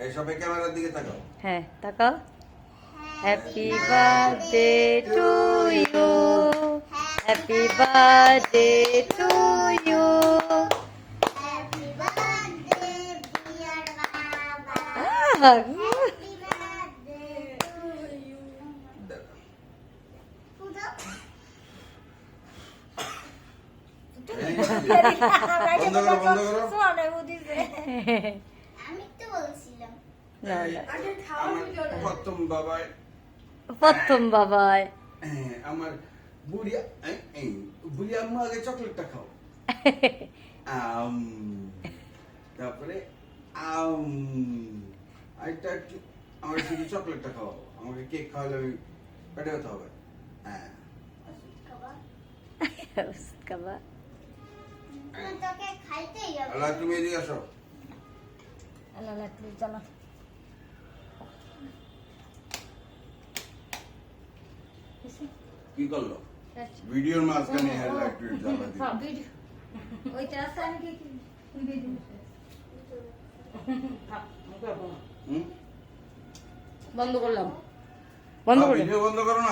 এই সবাই ক্যামেরার দিকে তাকাও। হ্যাঁ তাকাও। Happy birthday to you, happy birthday to you. Happy birthday, dear Baba. Happy birthday to you. বন্ধ করো, বন্ধ করো। আমি তো বলছিলাম না না, আমার প্রথম বাবাই, প্রথম বাবাই। আমার বুড়িয়া বুড়ি আম্মা আগে চকলেটটা খাও। তারপরে আরেকটা একটু আমার শুধু চকলেটটা খাওয়াও, আমাকে কেক খাওয়ালে আমি পেটে ব্যথা হবে। হ্যাঁ খাবা। তোকে খাইতেই হবে। আল্লাহ তুমি এদিকে আসো। চলো কি করলো? ভিডিওর মাঝখানে হেডলাইট জ্বালা দিল। ওইটা আছে আমি কি হুম? বন্ধ করলাম, বন্ধ করে ভিডিও বন্ধ করো না।